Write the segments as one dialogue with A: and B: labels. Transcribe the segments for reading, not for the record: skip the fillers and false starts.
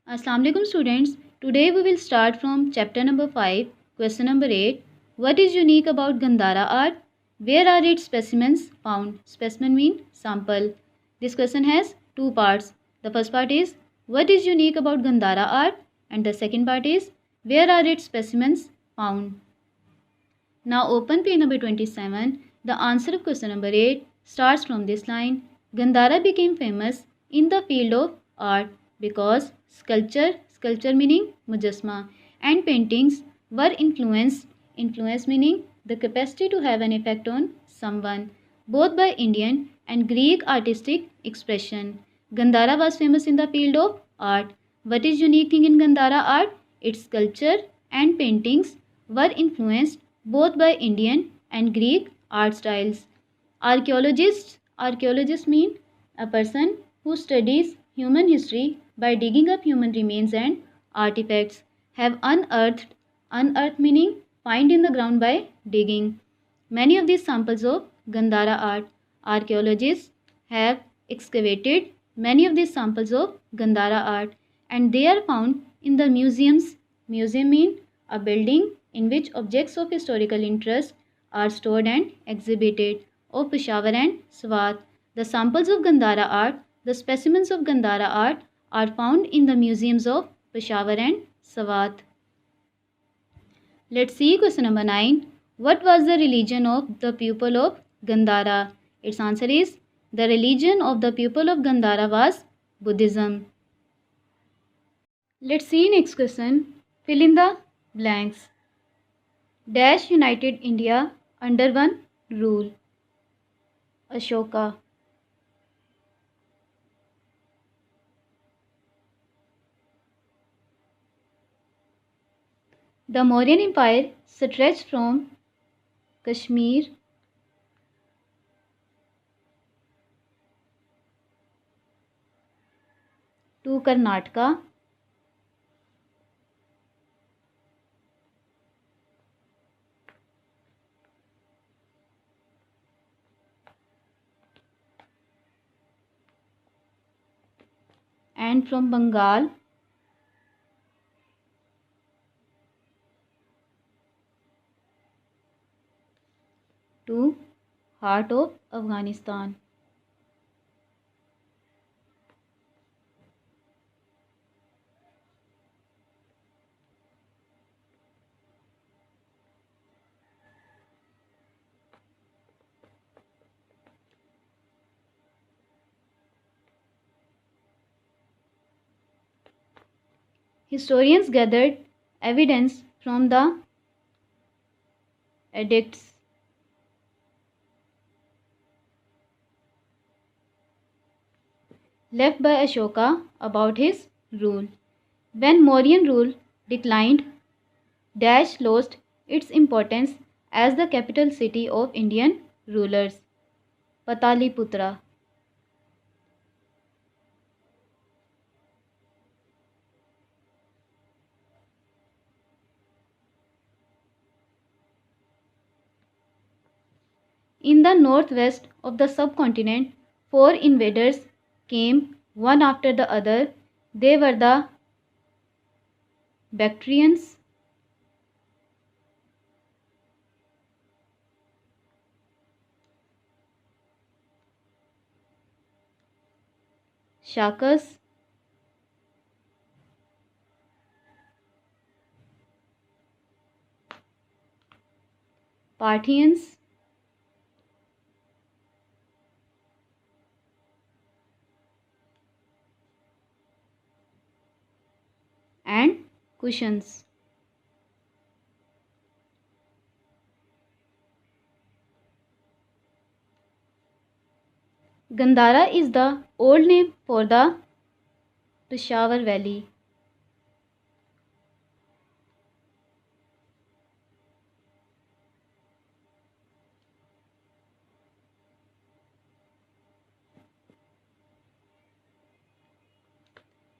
A: Assalamu alaikum students. Today we will start from chapter number 5, question number 8. What is unique about Gandhara art? Where are its specimens found? Specimen mean sample. This question has two parts. The first part is what is unique about Gandhara art, and the second part is where are its specimens found. Now open page number 27. The answer of question number 8 starts from this line. Gandhara became famous in the field of art because sculpture meaning mujasma, and paintings were influence meaning the capacity to have an effect on someone, both by Indian and Greek artistic expression. Gandhara was famous in the field of art. What is unique thing in Gandhara art? Its sculpture and paintings were influenced both by Indian and Greek art styles. Archaeologists mean a person who studies human history by digging up human remains and artifacts, have unearthed meaning find in the ground by digging. Many of these samples of Gandhara art, archaeologists have excavated many of these samples of Gandhara art, and they are found in the museums. Museum mean a building in which objects of historical interest are stored and exhibited of Peshawar and Swat. The samples of Gandhara art, the specimens of Gandhara art are found in the museums of Peshawar and Swat. Let's see question number 9. What was the religion of the people of Gandhara? Its answer is the religion of the people of Gandhara was Buddhism. Let's see next question. Fill in the blanks. Dash united India under one rule. Ashoka. The Mauryan Empire stretched from Kashmir to Karnataka and from Bengal to heart of Afghanistan. Historians gathered evidence from the edicts left by Ashoka about his rule. When Mauryan rule declined, Dash lost its importance as the capital city of Indian rulers, Pataliputra. In the northwest of the subcontinent, four invaders came one after the other. They were the Bactrians, Shakas, Parthians, and Kushans. Gandhara is the old name for the Peshawar Valley.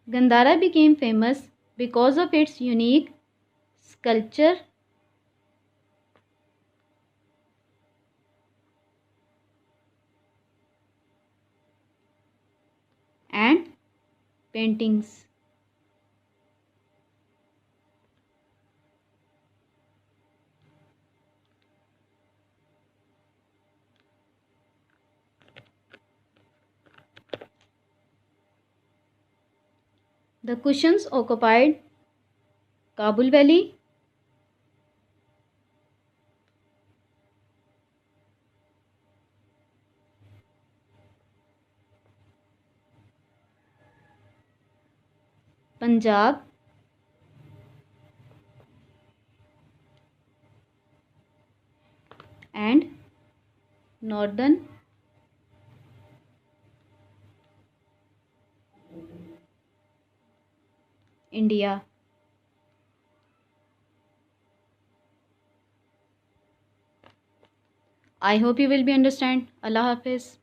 A: Gandhara became famous because of its unique sculpture and paintings. The Kushans occupied Kabul Valley, Punjab, and northern India. I hope you will be understand. Allah Hafiz.